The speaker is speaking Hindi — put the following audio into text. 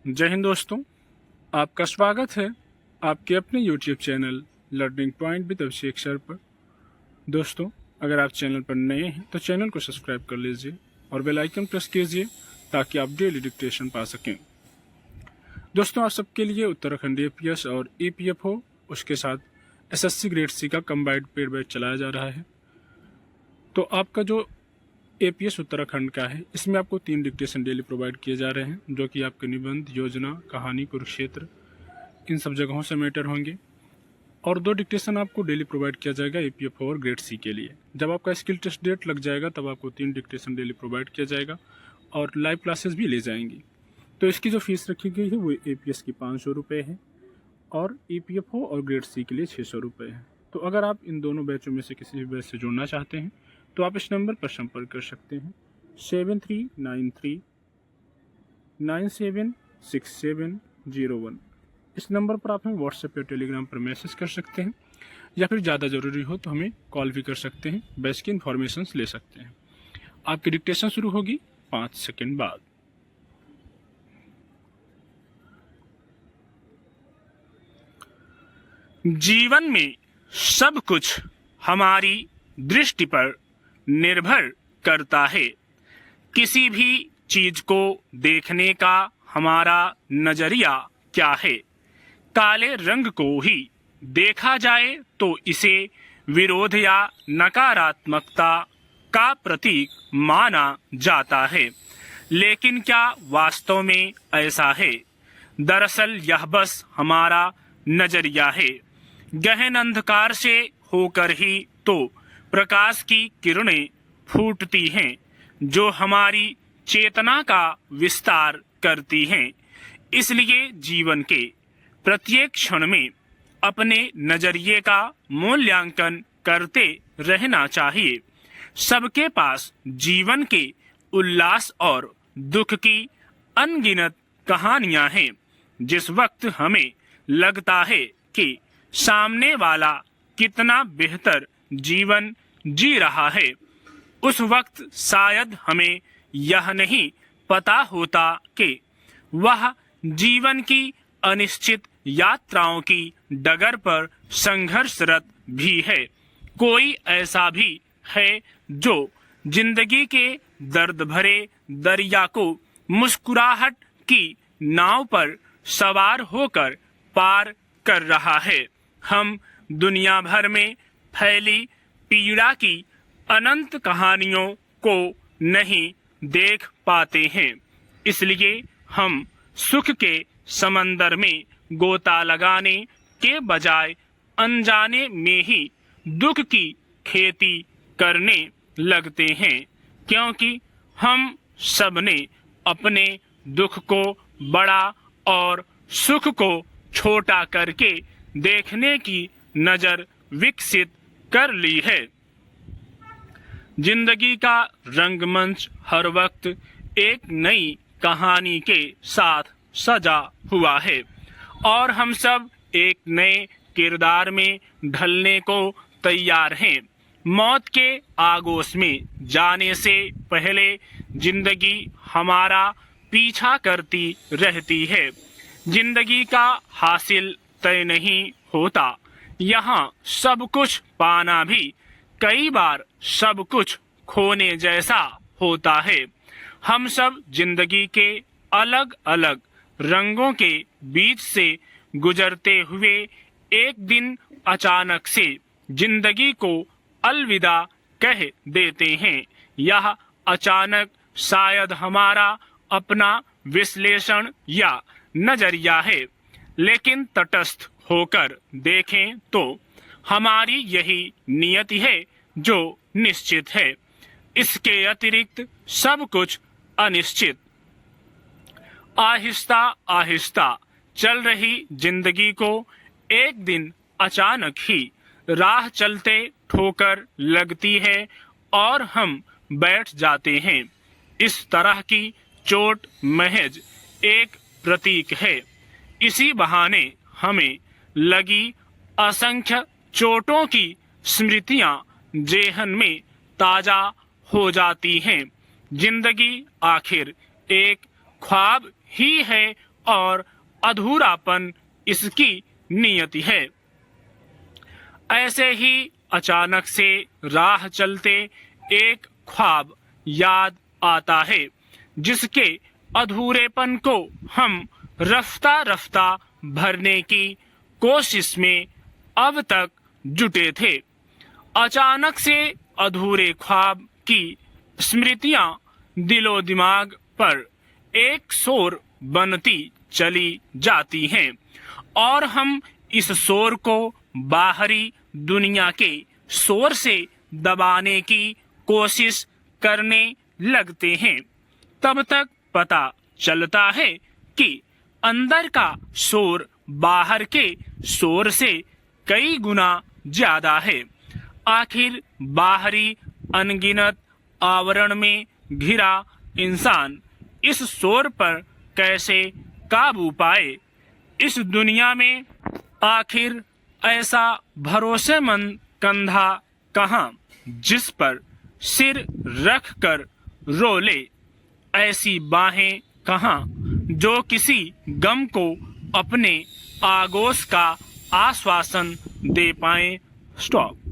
जय हिंद दोस्तों, आपका स्वागत है आपके अपने YouTube channel learning point with Abhishek sir पर। दोस्तों, अगर आप चैनल पर नए हैं तो चैनल को सब्सक्राइब कर लीजिए और बेल आइकन प्रेस कीजिए ताकि आप डेली डिक्टेशन पा सकें। दोस्तों, आप सबके लिए उत्तराखंड APS और EPFO उसके साथ SSC ग्रेड C का कंबाइंड पेड बैच चलाया जा रहा है। तो आपका जो APS उत्तराखंड का है, इसमें आपको 3 डिक्टेशन डेली प्रोवाइड किए जा रहे हैं, जो कि आपके निबंध, योजना, कहानी, कुरुक्षेत्र इन सब जगहों से मैटर होंगे। और 2 डिक्टेशन आपको डेली प्रोवाइड किया जाएगा EPFO और ग्रेड C के लिए। जब आपका स्किल टेस्ट डेट लग जाएगा तब आपको 3 डिक्टेशन डेली प्रोवाइड किया जाएगा और लाइव क्लासेस भी ले जाएंगी। तो इसकी जो फीस रखी गई है वो APS की 500 रुपये है और EPFO और ग्रेड C के लिए 600 रुपये है। तो अगर आप इन दोनों बैचों में से किसी भी बैच से जुड़ना चाहते हैं तो आप इस नंबर पर संपर्क कर सकते हैं 7393976701। इस नंबर पर आप हमें व्हाट्सएप या टेलीग्राम पर मैसेज कर सकते हैं या फिर ज़्यादा ज़रूरी हो तो हमें कॉल भी कर सकते हैं, बैच की इन्फॉर्मेशन ले सकते हैं। आपकी डिक्टेशन शुरू होगी 5 सेकंड बाद। जीवन में सब कुछ हमारी दृष्टि पर निर्भर करता है। किसी भी चीज को देखने का हमारा नजरिया क्या है। काले रंग को ही देखा जाए तो इसे विरोध या नकारात्मकता का प्रतीक माना जाता है, लेकिन क्या वास्तव में ऐसा है? दरअसल यह बस हमारा नजरिया है। गहन अंधकार से होकर ही तो प्रकाश की किरणें फूटती हैं, जो हमारी चेतना का विस्तार करती हैं। इसलिए जीवन के प्रत्येक क्षण में अपने नजरिए का मूल्यांकन करते रहना चाहिए। सबके पास जीवन के उल्लास और दुख की अनगिनत कहानियां हैं। जिस वक्त हमें लगता है कि सामने वाला कितना बेहतर जीवन जी रहा है, उस वक्त शायद हमें यह नहीं पता होता कि वह जीवन की अनिश्चित यात्राओं की डगर पर संघर्षरत भी है। कोई ऐसा भी है जो जिंदगी के दर्द भरे दरिया को मुस्कुराहट की नाव पर सवार होकर पार कर रहा है। हम दुनिया भर में फैली पीड़ा की अनंत कहानियों को नहीं देख पाते हैं, इसलिए हम सुख के समंदर में गोता लगाने के बजाय अनजाने में ही दुख की खेती करने लगते हैं, क्योंकि हम सबने अपने दुख को बड़ा और सुख को छोटा करके देखने की नजर विकसित कर ली है। जिंदगी का रंगमंच हर वक्त एक नई कहानी के साथ सजा हुआ है और हम सब एक नए किरदार में ढलने को तैयार हैं। मौत के आगोश में जाने से पहले जिंदगी हमारा पीछा करती रहती है। जिंदगी का हासिल तय नहीं होता। यहाँ सब कुछ पाना भी कई बार सब कुछ खोने जैसा होता है। हम सब जिंदगी के अलग अलग रंगों के बीच से गुजरते हुए एक दिन अचानक से जिंदगी को अलविदा कह देते हैं। यह अचानक शायद हमारा अपना विश्लेषण या नजरिया है, लेकिन तटस्थ होकर देखें तो हमारी यही नियति है जो निश्चित है। इसके अतिरिक्त सब कुछ अनिश्चित। आहिस्ता आहिस्ता चल रही जिंदगी को एक दिन अचानक ही राह चलते ठोकर लगती है और हम बैठ जाते हैं। इस तरह की चोट महज एक प्रतीक है। इसी बहाने हमें लगी असंख्य चोटों की स्मृतियां जेहन में ताजा हो जाती हैं। जिंदगी आखिर एक ख्वाब ही है और अधूरापन इसकी नियति है। ऐसे ही अचानक से राह चलते एक ख्वाब याद आता है, जिसके अधूरेपन को हम रफ्ता रफ्ता भरने की कोशिश में अब तक जुटे थे। अचानक से अधूरे ख्वाब की स्मृतियां दिलो दिमाग पर एक शोर बनती चली जाती हैं और हम इस शोर को बाहरी दुनिया के शोर से दबाने की कोशिश करने लगते हैं। तब तक पता चलता है कि अंदर का शोर बाहर के शोर से कई गुना ज्यादा है। आखिर बाहरी अनगिनत आवरण में घिरा इंसान इस शोर पर कैसे काबू पाए? इस दुनिया में आखिर ऐसा भरोसेमंद कंधा कहाँ जिस पर सिर रख कर रो ले? ऐसी बाहें कहाँ जो किसी गम को अपने आगोश का आश्वासन दे पाए? स्टॉप।